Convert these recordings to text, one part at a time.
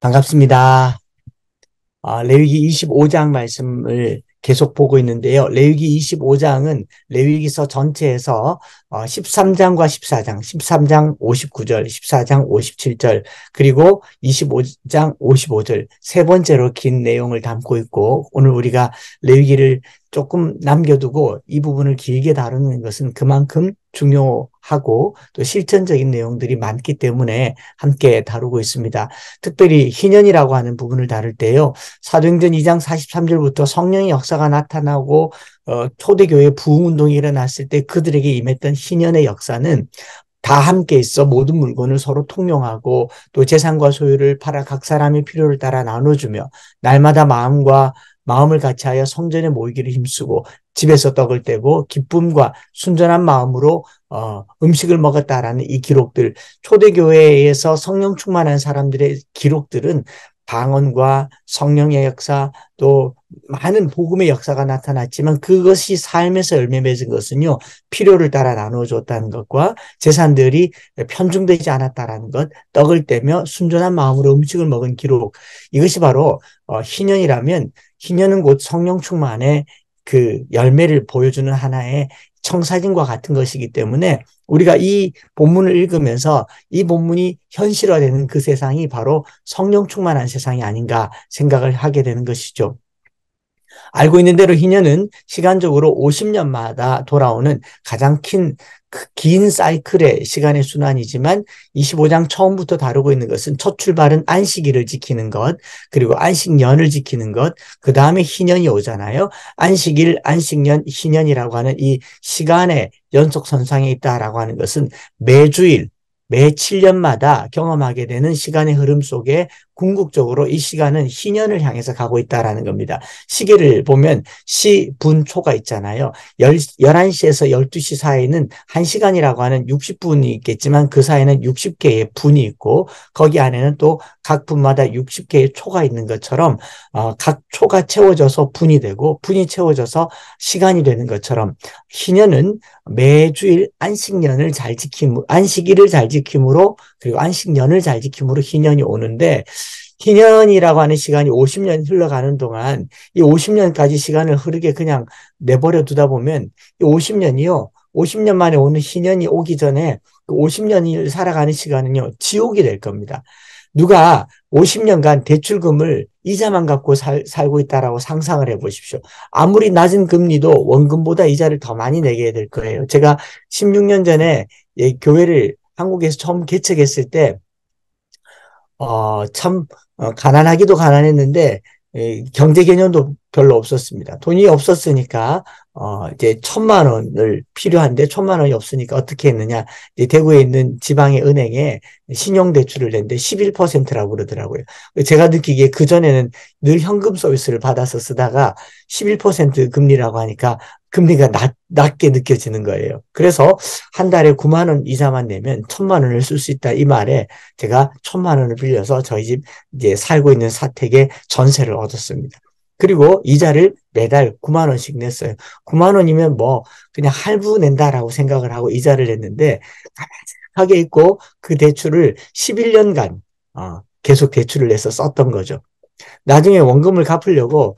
반갑습니다. 레위기 25장 말씀을 계속 보고 있는데요. 레위기 25장은 레위기서 전체에서 13장과 14장, 13장 59절, 14장 57절, 그리고 25장 55절 세 번째로 긴 내용을 담고 있고, 오늘 우리가 레위기를 조금 남겨두고 이 부분을 길게 다루는 것은 그만큼 중요하고 또 실천적인 내용들이 많기 때문에 함께 다루고 있습니다. 특별히 희년이라고 하는 부분을 다룰 때요. 사도행전 2장 43절부터 성령의 역사가 나타나고 초대교회 부흥운동이 일어났을 때 그들에게 임했던 희년의 역사는 다 함께 있어 모든 물건을 서로 통용하고 또 재산과 소유를 팔아 각 사람의 필요를 따라 나눠주며 날마다 마음을 같이하여 성전에 모이기를 힘쓰고 집에서 떡을 떼고 기쁨과 순전한 마음으로 음식을 먹었다라는 이 기록들, 초대교회에서 성령 충만한 사람들의 기록들은 방언과 성령의 역사, 또 많은 복음의 역사가 나타났지만 그것이 삶에서 열매 맺은 것은요, 필요를 따라 나눠줬다는 것과 재산들이 편중되지 않았다라는 것, 떡을 떼며 순전한 마음으로 음식을 먹은 기록, 이것이 바로 희년이라면, 희년은 곧 성령 충만의 그 열매를 보여주는 하나의 청사진과 같은 것이기 때문에 우리가 이 본문을 읽으면서 이 본문이 현실화되는 그 세상이 바로 성령 충만한 세상이 아닌가 생각을 하게 되는 것이죠. 알고 있는 대로 희년은 시간적으로 50년마다 돌아오는 가장 긴 사이클의 시간의 순환이지만 25장 처음부터 다루고 있는 것은 첫 출발은 안식일을 지키는 것, 그리고 안식년을 지키는 것, 그 다음에 희년이 오잖아요. 안식일, 안식년, 희년이라고 하는 이 시간의 연속선상에 있다라고 하는 것은 매주일, 매 7년마다 경험하게 되는 시간의 흐름 속에 궁극적으로 이 시간은 희년을 향해서 가고 있다는 겁니다. 시계를 보면 시, 분, 초가 있잖아요. 11시에서 12시 사이는 1시간이라고 하는 60분이 있겠지만 그 사이는 60개의 분이 있고 거기 안에는 또 각 분마다 60개의 초가 있는 것처럼 각 초가 채워져서 분이 되고 분이 채워져서 시간이 되는 것처럼 희년은 매주일 안식일을 잘 지킴으로 그리고 안식년을 잘 지킴으로 희년이 오는데 희년이라고 하는 시간이 50년 흘러가는 동안 이 50년까지 시간을 흐르게 그냥 내버려 두다 보면 이 50년이요. 50년 만에 오는 희년이 오기 전에 그 50년을 살아가는 시간은요. 지옥이 될 겁니다. 누가 50년간 대출금을 이자만 갖고 살고 있다라고 상상을 해 보십시오. 아무리 낮은 금리도 원금보다 이자를 더 많이 내게 될 거예요. 제가 16년 전에 교회를 한국에서 처음 개척했을 때 참, 가난하기도 가난했는데, 경제 개념도 별로 없었습니다. 돈이 없었으니까, 이제 1,000만 원을 필요한데 1,000만 원이 없으니까 어떻게 했느냐. 이제 대구에 있는 지방의 은행에 신용대출을 냈는데 11%라고 그러더라고요. 제가 느끼기에 그전에는 늘 현금 서비스를 받아서 쓰다가 11% 금리라고 하니까 금리가 낮게 느껴지는 거예요. 그래서 한 달에 9만 원 이자만 내면 1,000만 원을 쓸 수 있다. 이 말에 제가 1,000만 원을 빌려서 저희 집 이제 살고 있는 사택에 전세를 얻었습니다. 그리고 이자를 매달 9만 원씩 냈어요. 9만 원이면 뭐 그냥 할부 낸다라고 생각을 하고 이자를 냈는데 가만하게 있고 그 대출을 11년간 계속 대출을 내서 썼던 거죠. 나중에 원금을 갚으려고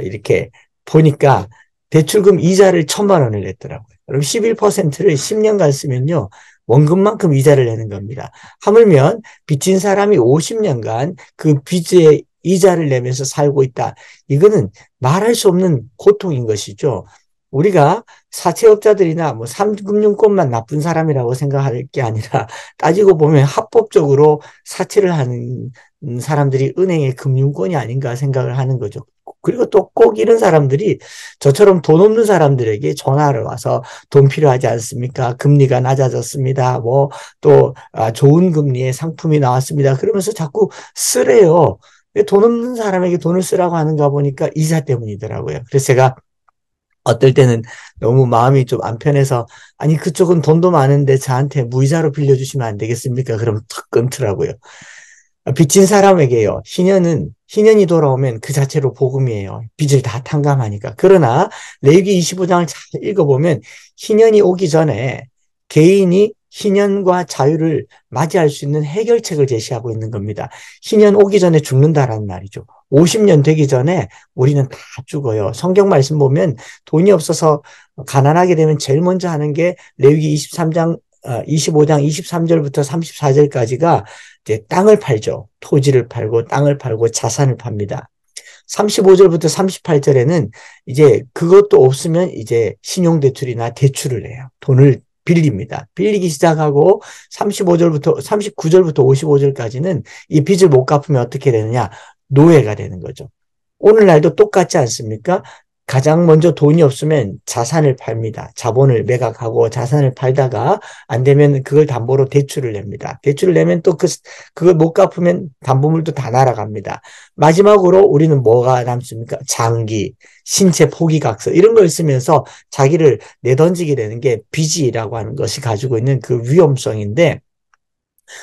이렇게 보니까 대출금 이자를 1,000만 원을 냈더라고요. 그럼 11%를 10년간 쓰면요. 원금만큼 이자를 내는 겁니다. 하물며 빚진 사람이 50년간 그 빚의 이자를 내면서 살고 있다. 이거는 말할 수 없는 고통인 것이죠. 우리가 사채업자들이나 뭐 삼금융권만 나쁜 사람이라고 생각할 게 아니라 따지고 보면 합법적으로 사채를 하는 사람들이 은행의 금융권이 아닌가 생각을 하는 거죠. 그리고 또 꼭 이런 사람들이 저처럼 돈 없는 사람들에게 전화를 와서 돈 필요하지 않습니까? 금리가 낮아졌습니다. 뭐 또 좋은 금리의 상품이 나왔습니다. 그러면서 자꾸 쓰래요. 왜 돈 없는 사람에게 돈을 쓰라고 하는가 보니까 이자 때문이더라고요. 그래서 제가 어떨 때는 너무 마음이 좀 안 편해서 아니 그쪽은 돈도 많은데 저한테 무이자로 빌려주시면 안 되겠습니까? 그러면 턱 끊더라고요. 빚진 사람에게요. 희년이 돌아오면 그 자체로 복음이에요. 빚을 다 탕감하니까. 그러나 레위기 25장을 잘 읽어보면 희년이 오기 전에 개인이 희년과 자유를 맞이할 수 있는 해결책을 제시하고 있는 겁니다. 희년 오기 전에 죽는다라는 말이죠. 50년 되기 전에 우리는 다 죽어요. 성경 말씀 보면 돈이 없어서 가난하게 되면 제일 먼저 하는 게 레위기 23장 25장 23절부터 34절까지가 이제 땅을 팔죠. 토지를 팔고 땅을 팔고 자산을 팝니다. 35절부터 38절에는 이제 그것도 없으면 이제 신용대출이나 대출을 해요. 돈을 빌립니다. 빌리기 시작하고 39절부터 55절까지는 이 빚을 못 갚으면 어떻게 되느냐? 노예가 되는 거죠. 오늘날도 똑같지 않습니까? 가장 먼저 돈이 없으면 자산을 팝니다. 자본을 매각하고 자산을 팔다가 안 되면 그걸 담보로 대출을 냅니다. 대출을 내면 또 그걸 못 갚으면 담보물도 다 날아갑니다. 마지막으로 우리는 뭐가 남습니까? 장기, 신체 포기각서 이런 걸 쓰면서 자기를 내던지게 되는 게 빚이라고 하는 것이 가지고 있는 그 위험성인데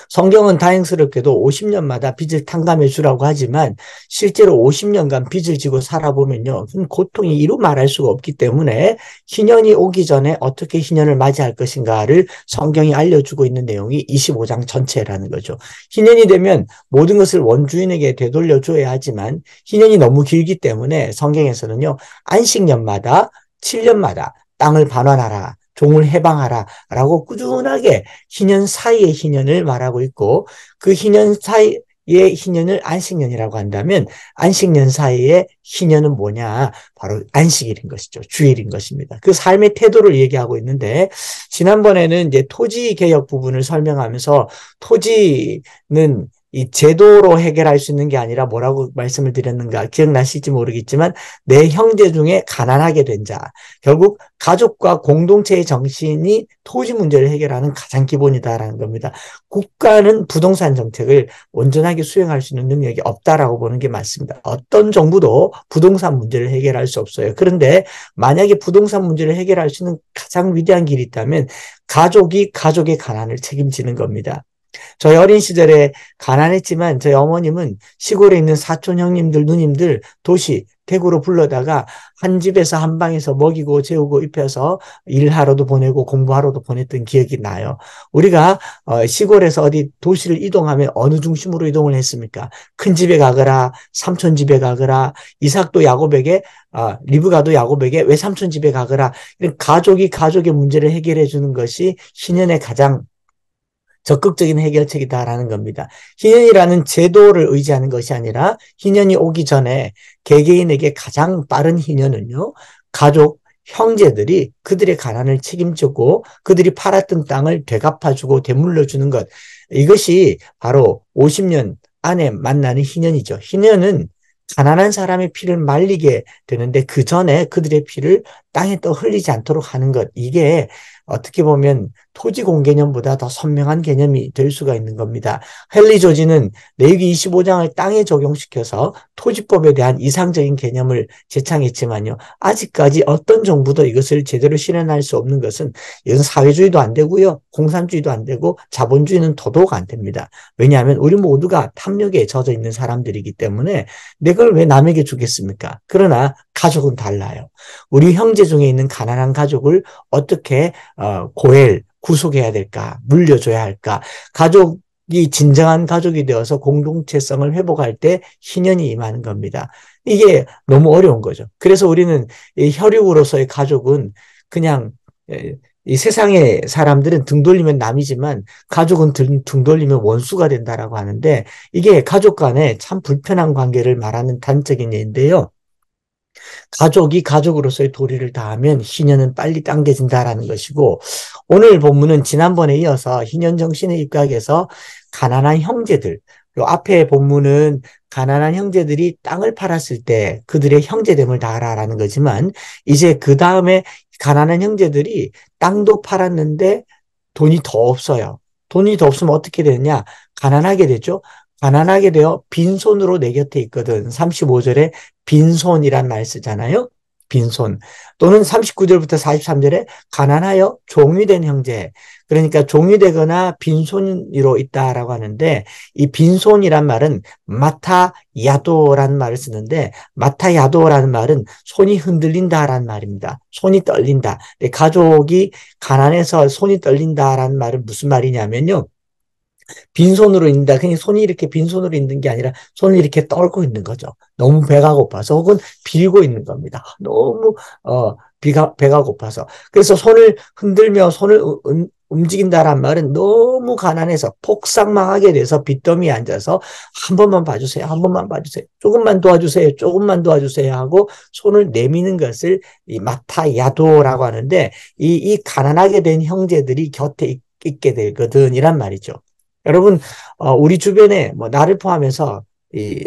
성경은 다행스럽게도 50년마다 빚을 탕감해 주라고 하지만 실제로 50년간 빚을 지고 살아보면요. 고통이 이루 말할 수가 없기 때문에 희년이 오기 전에 어떻게 희년을 맞이할 것인가를 성경이 알려주고 있는 내용이 25장 전체라는 거죠. 희년이 되면 모든 것을 원주인에게 되돌려줘야 하지만 희년이 너무 길기 때문에 성경에서는요. 안식년마다 7년마다 땅을 반환하라. 종을 해방하라 라고 꾸준하게 희년 사이의 희년을 말하고 있고 그 희년 사이의 희년을 안식년이라고 한다면 안식년 사이의 희년은 뭐냐? 바로 안식일인 것이죠. 주일인 것입니다. 그 삶의 태도를 얘기하고 있는데 지난번에는 이제 토지 개혁 부분을 설명하면서 토지는 이 제도로 해결할 수 있는 게 아니라 뭐라고 말씀을 드렸는가 기억나실지 모르겠지만 내 형제 중에 가난하게 된 자, 결국 가족과 공동체의 정신이 토지 문제를 해결하는 가장 기본이다라는 겁니다. 국가는 부동산 정책을 온전하게 수행할 수 있는 능력이 없다라고 보는 게 맞습니다. 어떤 정부도 부동산 문제를 해결할 수 없어요. 그런데 만약에 부동산 문제를 해결할 수 있는 가장 위대한 길이 있다면 가족이 가족의 가난을 책임지는 겁니다. 저희 어린 시절에 가난했지만 저희 어머님은 시골에 있는 사촌 형님들, 누님들 도시, 대구로 불러다가 한 집에서 한 방에서 먹이고 재우고 입혀서 일하러도 보내고 공부하러도 보냈던 기억이 나요. 우리가 시골에서 어디 도시를 이동하면 어느 중심으로 이동을 했습니까? 큰 집에 가거라, 삼촌 집에 가거라, 이삭도 야곱에게 리브가도 야곱에게 외삼촌 집에 가거라. 이런 가족이 가족의 문제를 해결해 주는 것이 신년의 가장 적극적인 해결책이다라는 겁니다. 희년이라는 제도를 의지하는 것이 아니라 희년이 오기 전에 개개인에게 가장 빠른 희년은요. 가족, 형제들이 그들의 가난을 책임지고 그들이 팔았던 땅을 되갚아주고 되물러주는 것. 이것이 바로 50년 안에 만나는 희년이죠. 희년은 가난한 사람의 피를 말리게 되는데 그 전에 그들의 피를 땅에 떠 흘리지 않도록 하는 것. 이게 어떻게 보면 토지 공개념보다 더 선명한 개념이 될 수가 있는 겁니다. 헨리 조지는 레위기 25장을 땅에 적용시켜서 토지법에 대한 이상적인 개념을 제창했지만요. 아직까지 어떤 정부도 이것을 제대로 실현할 수 없는 것은 이건 사회주의도 안 되고요. 공산주의도 안 되고 자본주의는 더더욱 안 됩니다. 왜냐하면 우리 모두가 탐욕에 젖어 있는 사람들이기 때문에 내 걸 왜 남에게 주겠습니까? 그러나 가족은 달라요. 우리 형제 중에 있는 가난한 가족을 어떻게 고엘, 구속해야 될까? 물려줘야 할까? 가족이 진정한 가족이 되어서 공동체성을 회복할 때 희년이 임하는 겁니다. 이게 너무 어려운 거죠. 그래서 우리는 이 혈육으로서의 가족은 그냥 이 세상의 사람들은 등 돌리면 남이지만 가족은 등 돌리면 원수가 된다라고 하는데 이게 가족 간에 참 불편한 관계를 말하는 단적인 예인데요. 가족이 가족으로서의 도리를 다하면 희년은 빨리 당겨진다라는 것이고 오늘 본문은 지난번에 이어서 희년 정신의 입각에서 가난한 형제들 요 앞에 본문은 가난한 형제들이 땅을 팔았을 때 그들의 형제됨을 다하라라는 거지만 이제 그 다음에 가난한 형제들이 땅도 팔았는데 돈이 더 없어요. 돈이 더 없으면 어떻게 되느냐? 가난하게 되죠. 가난하게 되어 빈손으로 내 곁에 있거든. 35절에 빈손이란 말 쓰잖아요. 빈손. 또는 39절부터 43절에 가난하여 종이 된 형제. 그러니까 종이 되거나 빈손으로 있다라고 하는데, 이 빈손이란 말은 마타야도라는 말을 쓰는데, 마타야도라는 말은 손이 흔들린다라는 말입니다. 손이 떨린다. 가족이 가난해서 손이 떨린다라는 말은 무슨 말이냐면요, 빈손으로 있는다. 그냥 손이 이렇게 빈손으로 있는 게 아니라 손을 이렇게 떨고 있는 거죠. 너무 배가 고파서, 혹은 빌고 있는 겁니다. 너무 배가 고파서. 그래서 손을 흔들며 손을 움직인다란 말은 너무 가난해서 폭삭망하게 돼서 빚더미에 앉아서 한 번만 봐주세요. 한 번만 봐주세요. 조금만 도와주세요. 조금만 도와주세요 하고 손을 내미는 것을 이 마타야도라고 하는데, 이 가난하게 된 형제들이 곁에 있게 되거든 이란 말이죠. 여러분, 우리 주변에 뭐 나를 포함해서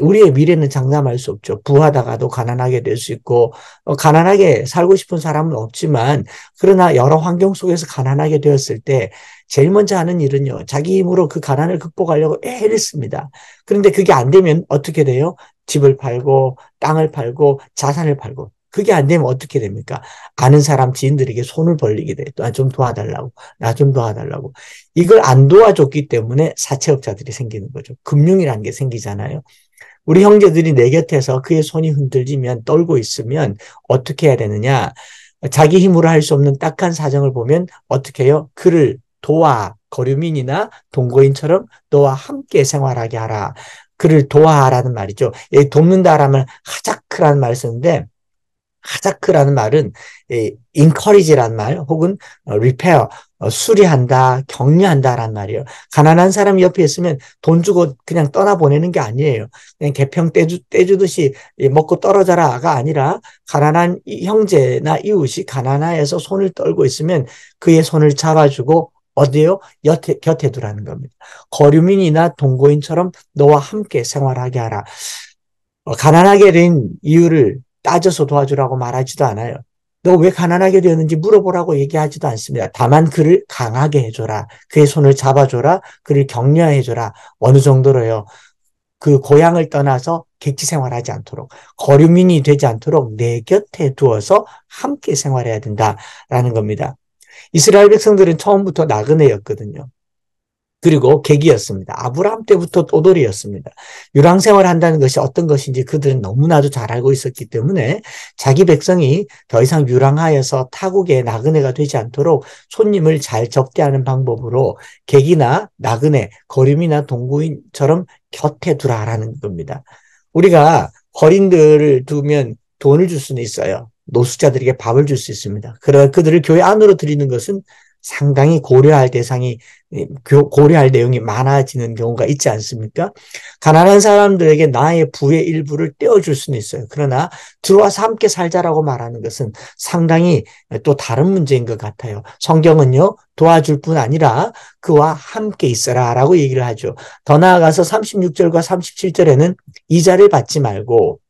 우리의 미래는 장담할 수 없죠. 부하다가도 가난하게 될 수 있고, 가난하게 살고 싶은 사람은 없지만, 그러나 여러 환경 속에서 가난하게 되었을 때 제일 먼저 하는 일은요, 자기 힘으로 그 가난을 극복하려고 애를 씁니다. 그런데 그게 안 되면 어떻게 돼요? 집을 팔고 땅을 팔고 자산을 팔고. 그게 안 되면 어떻게 됩니까? 아는 사람 지인들에게 손을 벌리게 돼요. 나 좀 도와달라고, 나 좀 도와달라고. 이걸 안 도와줬기 때문에 사채업자들이 생기는 거죠. 금융이라는 게 생기잖아요. 우리 형제들이 내 곁에서 그의 손이 흔들리면, 떨고 있으면 어떻게 해야 되느냐? 자기 힘으로 할 수 없는 딱한 사정을 보면 어떻게 해요? 그를 도와, 거류민이나 동거인처럼 너와 함께 생활하게 하라. 그를 도와라는 말이죠. 여기 돕는다라면 하자크라는 말을 쓰는데, 하자크라는 말은 encourage라는 말, 혹은 repair, 수리한다, 격려한다라는 말이에요. 가난한 사람이 옆에 있으면 돈 주고 그냥 떠나보내는 게 아니에요. 그냥 개평 떼주듯이 먹고 떨어져라가 아니라, 가난한 형제나 이웃이 가난하여서 손을 떨고 있으면 그의 손을 잡아주고 어디에요? 곁에 두라는 겁니다. 거류민이나 동거인처럼 너와 함께 생활하게 하라. 가난하게 된 이유를 따져서 도와주라고 말하지도 않아요. 너 왜 가난하게 되었는지 물어보라고 얘기하지도 않습니다. 다만 그를 강하게 해줘라. 그의 손을 잡아줘라. 그를 격려해줘라. 어느 정도로요? 그 고향을 떠나서 객지 생활하지 않도록, 거류민이 되지 않도록 내 곁에 두어서 함께 생활해야 된다라는 겁니다. 이스라엘 백성들은 처음부터 나그네였거든요. 그리고 객이었습니다. 아브라함 때부터 떠돌이였습니다. 유랑생활을 한다는 것이 어떤 것인지 그들은 너무나도 잘 알고 있었기 때문에 자기 백성이 더 이상 유랑하여서 타국의 나그네가 되지 않도록 손님을 잘 접대하는 방법으로 객이나 나그네, 거류민이나 동거인처럼 곁에 두라라는 겁니다. 우리가 거린들을 두면 돈을 줄 수는 있어요. 노숙자들에게 밥을 줄 수 있습니다. 그러나 그들을 교회 안으로 들이는 것은 상당히 고려할 내용이 많아지는 경우가 있지 않습니까? 가난한 사람들에게 나의 부의 일부를 떼어줄 수는 있어요. 그러나 들어와서 함께 살자라고 말하는 것은 상당히 또 다른 문제인 것 같아요. 성경은요, 도와줄 뿐 아니라 그와 함께 있어라라고 얘기를 하죠. 더 나아가서 36절과 37절에는 이자를 받지 말고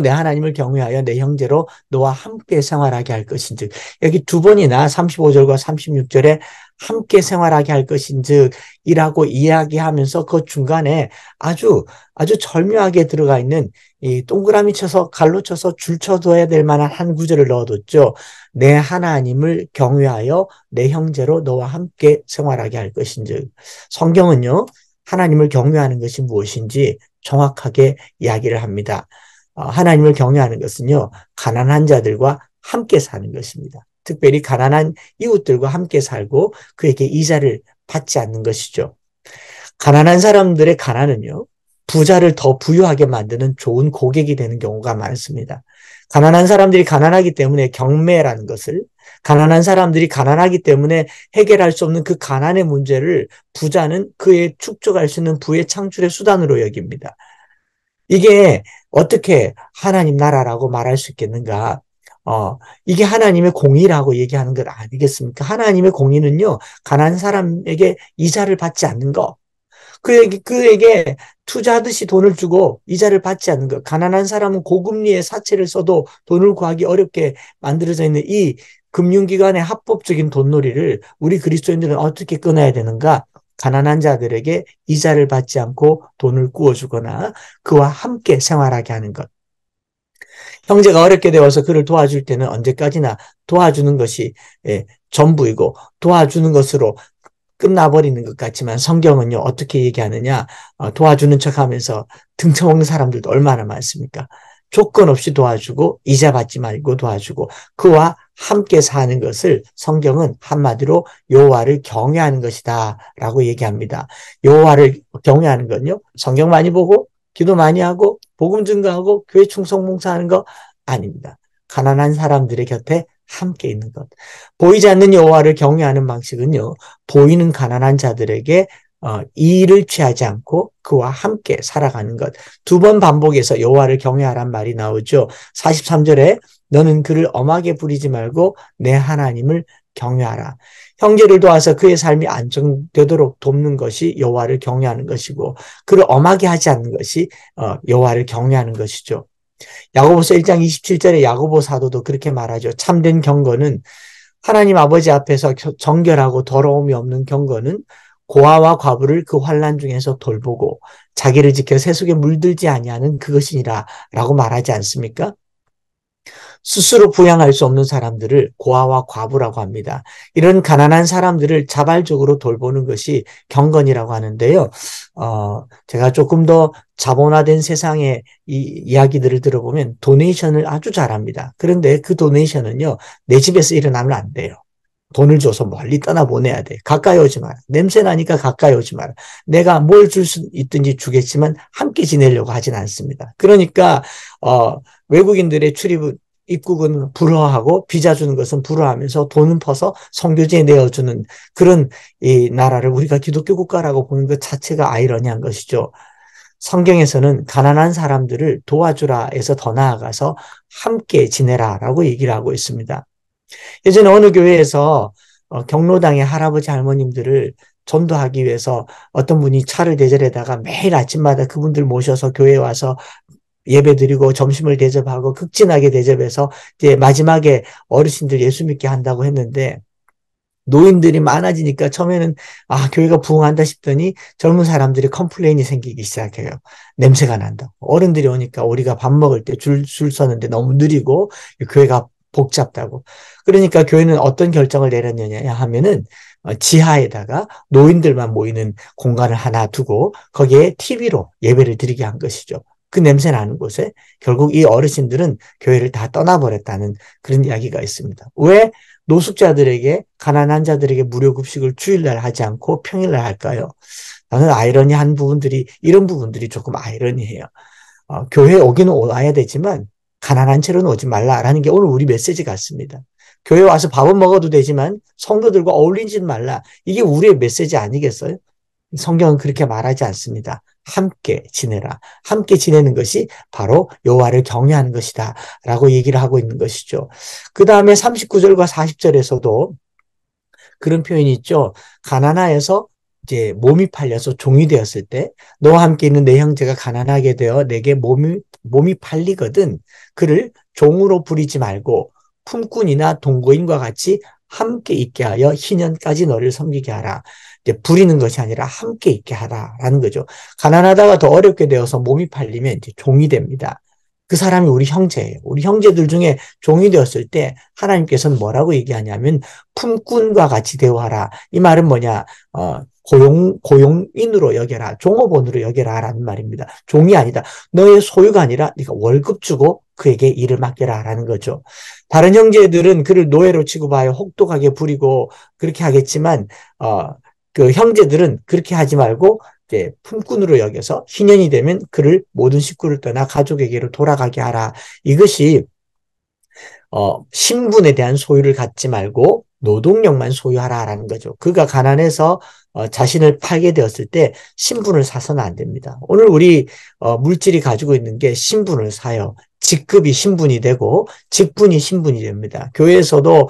내 하나님을 경외하여 내 형제로 너와 함께 생활하게 할 것인즉, 여기 두 번이나 35절과 36절에 함께 생활하게 할 것인즉 이라고 이야기하면서 그 중간에 아주 절묘하게 들어가 있는 이 동그라미 쳐서 갈로 쳐서 줄 쳐둬야 될 만한 한 구절을 넣어뒀죠. 내 하나님을 경외하여 내 형제로 너와 함께 생활하게 할 것인즉. 성경은요, 하나님을 경외하는 것이 무엇인지 정확하게 이야기를 합니다. 하나님을 경외하는 것은요, 가난한 자들과 함께 사는 것입니다. 특별히 가난한 이웃들과 함께 살고 그에게 이자를 받지 않는 것이죠. 가난한 사람들의 가난은요, 부자를 더 부유하게 만드는 좋은 고객이 되는 경우가 많습니다. 가난한 사람들이 가난하기 때문에 경매라는 것을, 가난한 사람들이 가난하기 때문에 해결할 수 없는 그 가난의 문제를 부자는 그의 축적할 수 있는 부의 창출의 수단으로 여깁니다. 이게 어떻게 하나님 나라라고 말할 수 있겠는가? 이게 하나님의 공의라고 얘기하는 것 아니겠습니까? 하나님의 공의는요, 가난한 사람에게 이자를 받지 않는 거. 그에게 투자하듯이 돈을 주고 이자를 받지 않는 것. 가난한 사람은 고금리의 사채를 써도 돈을 구하기 어렵게 만들어져 있는 이 금융기관의 합법적인 돈놀이를 우리 그리스도인들은 어떻게 끊어야 되는가? 가난한 자들에게 이자를 받지 않고 돈을 구워주거나 그와 함께 생활하게 하는 것. 형제가 어렵게 되어서 그를 도와줄 때는 언제까지나 도와주는 것이 전부이고 도와주는 것으로 끝나버리는 것 같지만 성경은요, 어떻게 얘기하느냐, 도와주는 척 하면서 등쳐먹는 사람들도 얼마나 많습니까? 조건 없이 도와주고 이자 받지 말고 도와주고 그와 함께 사는 것을 성경은 한마디로 여호와를 경외하는 것이다 라고 얘기합니다. 여호와를 경외하는 건요, 성경 많이 보고 기도 많이 하고 복음 증거하고 교회 충성 봉사하는 거 아닙니다. 가난한 사람들의 곁에 함께 있는 것. 보이지 않는 여호와를 경외하는 방식은요, 보이는 가난한 자들에게 이의를 취하지 않고 그와 함께 살아가는 것. 두 번 반복해서 여호와를 경외하란 말이 나오죠. 43절에 너는 그를 엄하게 부리지 말고 내 하나님을 경외하라. 형제를 도와서 그의 삶이 안정되도록 돕는 것이 여호와를 경외하는 것이고 그를 엄하게 하지 않는 것이 여호와를 경외하는 것이죠. 야고보서 1장 27절에 야고보 사도도 그렇게 말하죠. 참된 경건은 하나님 아버지 앞에서 정결하고 더러움이 없는 경건은 고아와 과부를 그 환난 중에서 돌보고 자기를 지켜 세속에 물들지 아니하는 그것이니라 라고 말하지 않습니까? 스스로 부양할 수 없는 사람들을 고아와 과부라고 합니다. 이런 가난한 사람들을 자발적으로 돌보는 것이 경건이라고 하는데요. 제가 조금 더 자본화된 세상의 이 이야기들을 들어보면 도네이션을 아주 잘합니다. 그런데 그 도네이션은요, 내 집에서 일어나면 안 돼요. 돈을 줘서 멀리 떠나보내야 돼. 가까이 오지 마라. 냄새 나니까 가까이 오지 마라. 내가 뭘 줄 수 있든지 주겠지만 함께 지내려고 하진 않습니다. 그러니까 외국인들의 입국은 불허하고 비자 주는 것은 불허하면서 돈은 퍼서 선교지에 내어주는 그런 이 나라를 우리가 기독교 국가라고 보는 것 자체가 아이러니한 것이죠. 성경에서는 가난한 사람들을 도와주라 해서 더 나아가서 함께 지내라라고 얘기를 하고 있습니다. 예전에 어느 교회에서 경로당의 할아버지 할머님들을 전도하기 위해서 어떤 분이 차를 대절에다가 매일 아침마다 그분들 모셔서 교회에 와서 예배드리고 점심을 대접하고 극진하게 대접해서 이제 마지막에 어르신들 예수 믿게 한다고 했는데 노인들이 많아지니까 처음에는 교회가 부흥한다 싶더니 젊은 사람들이 컴플레인이 생기기 시작해요. 냄새가 난다. 어른들이 오니까 우리가 밥 먹을 때 줄 서는데 너무 느리고 교회가 복잡다고. 그러니까 교회는 어떤 결정을 내렸느냐 하면은 지하에다가 노인들만 모이는 공간을 하나 두고 거기에 TV로 예배를 드리게 한 것이죠. 그 냄새 나는 곳에 결국 이 어르신들은 교회를 다 떠나버렸다는 그런 이야기가 있습니다. 왜 노숙자들에게 가난한 자들에게 무료 급식을 주일날 하지 않고 평일날 할까요? 나는 아이러니한 부분들이 이런 부분들이 조금 아이러니해요. 교회에 오기는 와야 되지만 가난한 채로는 오지 말라라는 게 오늘 우리 메시지 같습니다. 교회 와서 밥은 먹어도 되지만 성도들과 어울리지 말라. 이게 우리의 메시지 아니겠어요? 성경은 그렇게 말하지 않습니다. 함께 지내라. 함께 지내는 것이 바로 여호와를 경외하는 것이다 라고 얘기를 하고 있는 것이죠. 그 다음에 39절과 40절에서도 그런 표현이 있죠. 가나안에서 이제 몸이 팔려서 종이 되었을 때 너와 함께 있는 내 형제가 가난하게 되어 내게 몸이 팔리거든 그를 종으로 부리지 말고 품꾼이나 동거인과 같이 함께 있게 하여 희년까지 너를 섬기게 하라. 이제 부리는 것이 아니라 함께 있게 하라라는 거죠. 가난하다가 더 어렵게 되어서 몸이 팔리면 이제 종이 됩니다. 그 사람이 우리 형제예요. 우리 형제들 중에 종이 되었을 때 하나님께서는 뭐라고 얘기하냐면 품꾼과 같이 대우하라. 이 말은 뭐냐? 고용인으로 여겨라. 종업원으로 여겨라라는 말입니다. 종이 아니다. 너의 소유가 아니라 네가 월급 주고 그에게 일을 맡겨라라는 거죠. 다른 형제들은 그를 노예로 취급하여 혹독하게 부리고 그렇게 하겠지만 그 형제들은 그렇게 하지 말고 이제 품꾼으로 여겨서 희년이 되면 그를 모든 식구를 떠나 가족에게로 돌아가게 하라. 이것이 신분에 대한 소유를 갖지 말고 노동력만 소유하라라는 거죠. 그가 가난해서 자신을 팔게 되었을 때 신분을 사서는 안 됩니다. 오늘 우리 물질이 가지고 있는 게 신분을 사요. 직급이 신분이 되고 직분이 신분이 됩니다. 교회에서도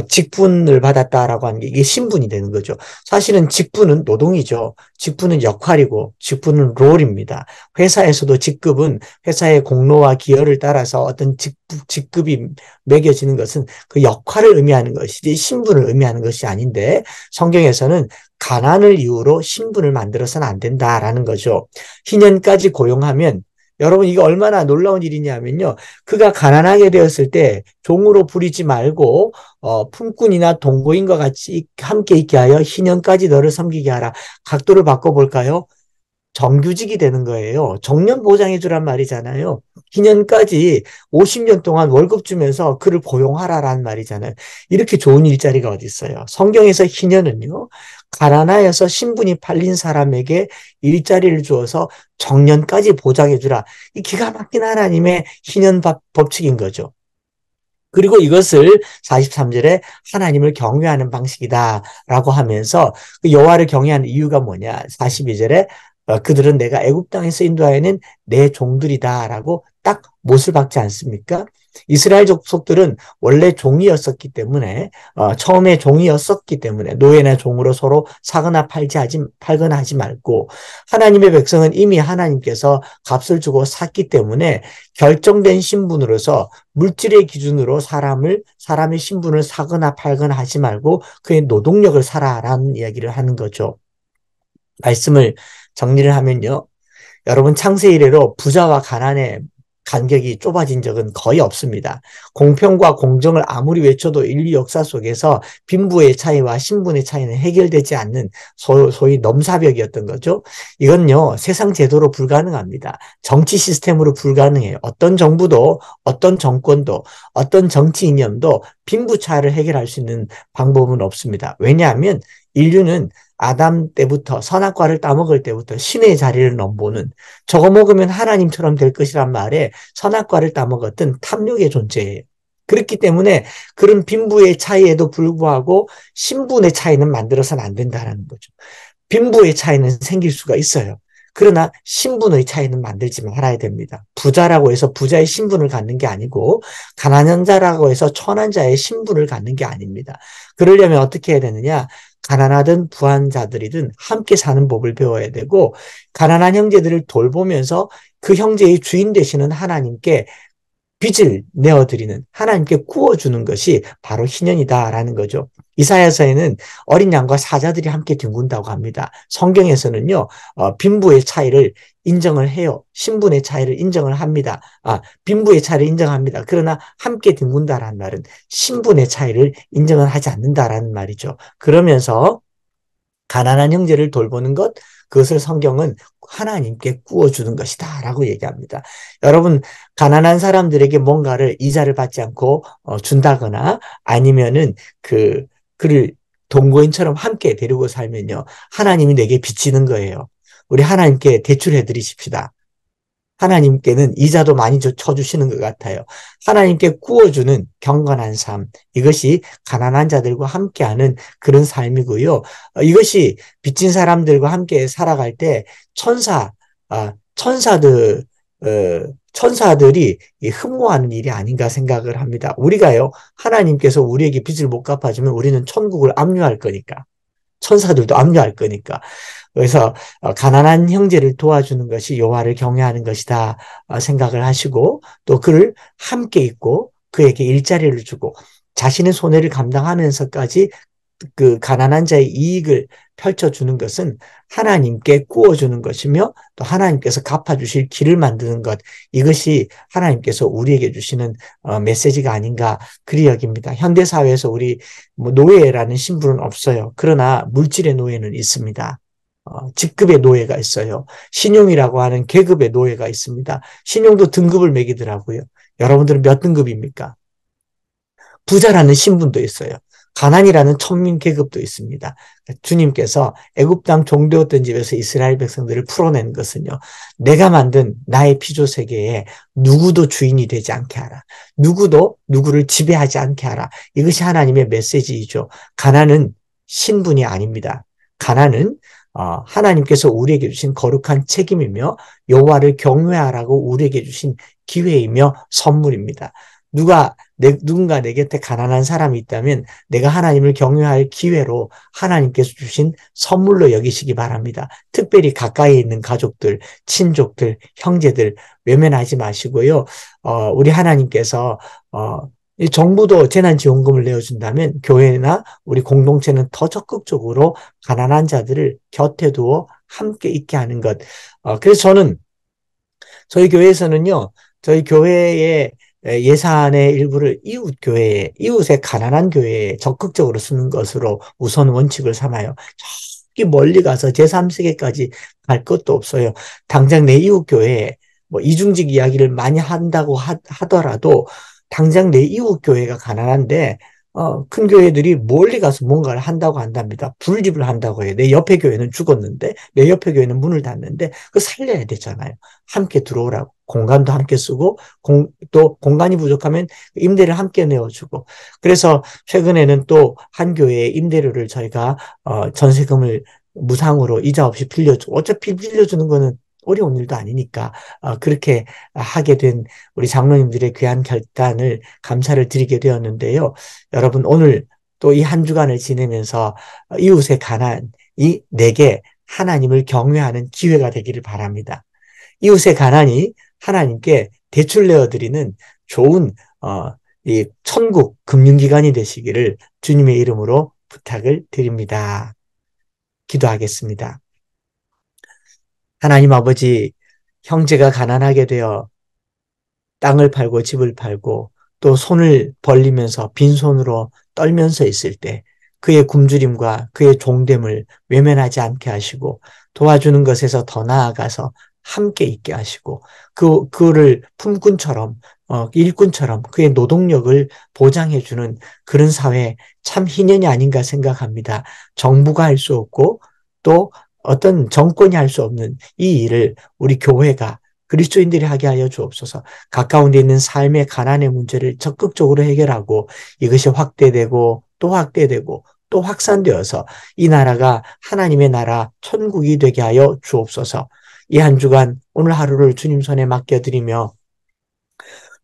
직분을 받았다라고 하는 게 이게 신분이 되는 거죠. 사실은 직분은 노동이죠. 직분은 역할이고 직분은 롤입니다. 회사에서도 직급은 회사의 공로와 기여를 따라서 어떤 직급이 매겨지는 것은 그 역할을 의미하는 것이지 신분을 의미하는 것이 아닌데 성경에서는 가난을 이유로 신분을 만들어서는 안 된다라는 거죠. 희년까지 고용하면 여러분, 이게 얼마나 놀라운 일이냐면요. 그가 가난하게 되었을 때 종으로 부리지 말고 품꾼이나 동거인과 같이 함께 있게 하여 희년까지 너를 섬기게 하라. 각도를 바꿔볼까요? 정규직이 되는 거예요. 정년 보장해 주란 말이잖아요. 희년까지 50년 동안 월급 주면서 그를 고용하라라는 말이잖아요. 이렇게 좋은 일자리가 어디 있어요. 성경에서 희년은요. 가난하여서 신분이 팔린 사람에게 일자리를 주어서 정년까지 보장해 주라. 이 기가 막힌 하나님의 희년 법칙인 거죠. 그리고 이것을 43절에 하나님을 경외하는 방식이다라고 하면서 그 여호와를 경외하는 이유가 뭐냐? 42절에 그들은 내가 애굽 땅에서 인도하여낸 내 종들이다라고 딱 못을 박지 않습니까? 이스라엘 족속들은 원래 종이었었기 때문에 처음에 종이었었기 때문에 노예나 종으로 서로 사거나 팔거나 하지 말고 하나님의 백성은 이미 하나님께서 값을 주고 샀기 때문에 결정된 신분으로서 물질의 기준으로 사람의 신분을 사거나 팔거나 하지 말고 그의 노동력을 사라라는 이야기를 하는 거죠. 말씀을 정리를 하면요. 여러분 창세 이래로 부자와 가난의 간격이 좁아진 적은 거의 없습니다. 공평과 공정을 아무리 외쳐도 인류 역사 속에서 빈부의 차이와 신분의 차이는 해결되지 않는 소위 넘사벽이었던 거죠. 이건요, 세상 제도로 불가능합니다. 정치 시스템으로 불가능해요. 어떤 정부도, 어떤 정권도, 어떤 정치 이념도 빈부 차이를 해결할 수 있는 방법은 없습니다. 왜냐하면 인류는 아담 때부터 선악과를 따먹을 때부터 신의 자리를 넘보는 저거 먹으면 하나님처럼 될 것이란 말에 선악과를 따먹었던 탐욕의 존재예요. 그렇기 때문에 그런 빈부의 차이에도 불구하고 신분의 차이는 만들어서는 안 된다는 거죠. 빈부의 차이는 생길 수가 있어요. 그러나 신분의 차이는 만들지 말아야 됩니다. 부자라고 해서 부자의 신분을 갖는 게 아니고 가난한 자라고 해서 천한 자의 신분을 갖는 게 아닙니다. 그러려면 어떻게 해야 되느냐? 가난하든 부한 자들이든 함께 사는 법을 배워야 되고 가난한 형제들을 돌보면서 그 형제의 주인 되시는 하나님께 빚을 내어드리는 하나님께 구워주는 것이 바로 희년이다라는 거죠. 이사야서에는 어린 양과 사자들이 함께 뒹군다고 합니다. 성경에서는요, 빈부의 차이를 인정을 해요. 신분의 차이를 인정을 합니다. 빈부의 차이를 인정합니다. 그러나 함께 뒹군다라는 말은 신분의 차이를 인정을 하지 않는다라는 말이죠. 그러면서 가난한 형제를 돌보는 것, 그것을 성경은 하나님께 구워주는 것이다 라고 얘기합니다. 여러분, 가난한 사람들에게 뭔가를 이자를 받지 않고 준다거나 아니면은 그를 동거인처럼 함께 데리고 살면요. 하나님이 내게 빚지는 거예요. 우리 하나님께 대출해 드리십시다. 하나님께는 이자도 많이 쳐주시는 것 같아요. 하나님께 구워주는 경건한 삶, 이것이 가난한 자들과 함께하는 그런 삶이고요. 이것이 빚진 사람들과 함께 살아갈 때 천사들, 어, 천사들이 흠모하는 일이 아닌가 생각을 합니다. 우리가요, 하나님께서 우리에게 빚을 못 갚아주면 우리는 천국을 압류할 거니까. 천사들도 압류할 거니까. 그래서 가난한 형제를 도와주는 것이 여호와를 경외하는 것이다 생각을 하시고 또 그를 함께 있고 그에게 일자리를 주고 자신의 손해를 감당하면서까지 그 가난한 자의 이익을 펼쳐주는 것은 하나님께 구워주는 것이며 또 하나님께서 갚아주실 길을 만드는 것, 이것이 하나님께서 우리에게 주시는 메시지가 아닌가 그리 여깁니다. 현대사회에서 우리 노예라는 신분은 없어요. 그러나 물질의 노예는 있습니다. 직급의 노예가 있어요. 신용이라고 하는 계급의 노예가 있습니다. 신용도 등급을 매기더라고요. 여러분들은 몇 등급입니까? 부자라는 신분도 있어요. 가난이라는 천민 계급도 있습니다. 주님께서 애굽 땅 종되었던 집에서 이스라엘 백성들을 풀어낸 것은요. 내가 만든 나의 피조 세계에 누구도 주인이 되지 않게 하라. 누구도 누구를 지배하지 않게 하라. 이것이 하나님의 메시지이죠. 가난은 신분이 아닙니다. 가난은 하나님께서 우리에게 주신 거룩한 책임이며 여호와를 경외하라고 우리에게 주신 기회이며 선물입니다. 누군가 내 곁에 가난한 사람이 있다면 내가 하나님을 경외할 기회로 하나님께서 주신 선물로 여기시기 바랍니다. 특별히 가까이 있는 가족들, 친족들, 형제들 외면하지 마시고요. 우리 하나님께서 이 정부도 재난지원금을 내어준다면 교회나 우리 공동체는 더 적극적으로 가난한 자들을 곁에 두어 함께 있게 하는 것. 그래서 저는 저희 교회에서는요, 저희 교회의 예산의 일부를 이웃의 가난한 교회에 적극적으로 쓰는 것으로 우선 원칙을 삼아요. 저기 멀리 가서 제3세계까지 갈 것도 없어요. 당장 내 이웃 교회에 뭐 이중직 이야기를 많이 한다고 하더라도 당장 내 이웃 교회가 가난한데 큰 교회들이 멀리 가서 뭔가를 한다고 한답니다. 분립을 한다고 해요. 내 옆에 교회는 죽었는데, 내 옆에 교회는 문을 닫는데, 그거 살려야 되잖아요. 함께 들어오라고. 공간도 함께 쓰고, 또 공간이 부족하면 임대를 함께 내어주고. 그래서 최근에는 또 한 교회의 임대료를 저희가, 전세금을 무상으로 이자 없이 빌려주고, 어차피 빌려주는 거는 어려운 일도 아니니까, 그렇게 하게 된 우리 장로님들의 귀한 결단을 감사를 드리게 되었는데요. 여러분, 오늘 또 이 한 주간을 지내면서 이웃의 가난이 내게 하나님을 경외하는 기회가 되기를 바랍니다. 이웃의 가난이 하나님께 대출 내어드리는 좋은 이 천국 금융기관이 되시기를 주님의 이름으로 부탁을 드립니다. 기도하겠습니다. 하나님 아버지, 형제가 가난하게 되어 땅을 팔고 집을 팔고 또 손을 벌리면서 빈손으로 떨면서 있을 때 그의 굶주림과 그의 종됨을 외면하지 않게 하시고 도와주는 것에서 더 나아가서 함께 있게 하시고 그를 품꾼처럼 일꾼처럼 그의 노동력을 보장해주는 그런 사회 참 희년이 아닌가 생각합니다. 정부가 할 수 없고 또 어떤 정권이 할 수 없는 이 일을 우리 교회가 그리스도인들이 하게 하여 주옵소서. 가까운 데 있는 삶의 가난의 문제를 적극적으로 해결하고 이것이 확대되고 또 확대되고 또 확산되어서 이 나라가 하나님의 나라 천국이 되게 하여 주옵소서. 이 한 주간 오늘 하루를 주님 손에 맡겨드리며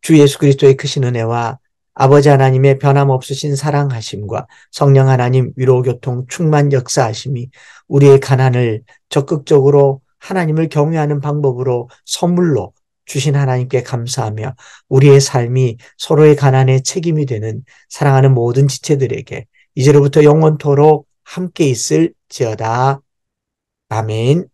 주 예수 그리스도의 크신 은혜와 아버지 하나님의 변함없으신 사랑하심과 성령 하나님 위로교통 충만 역사하심이 우리의 가난을 적극적으로 하나님을 경외하는 방법으로 선물로 주신 하나님께 감사하며 우리의 삶이 서로의 가난에 책임이 되는 사랑하는 모든 지체들에게 이제로부터 영원토록 함께 있을지어다. 아멘.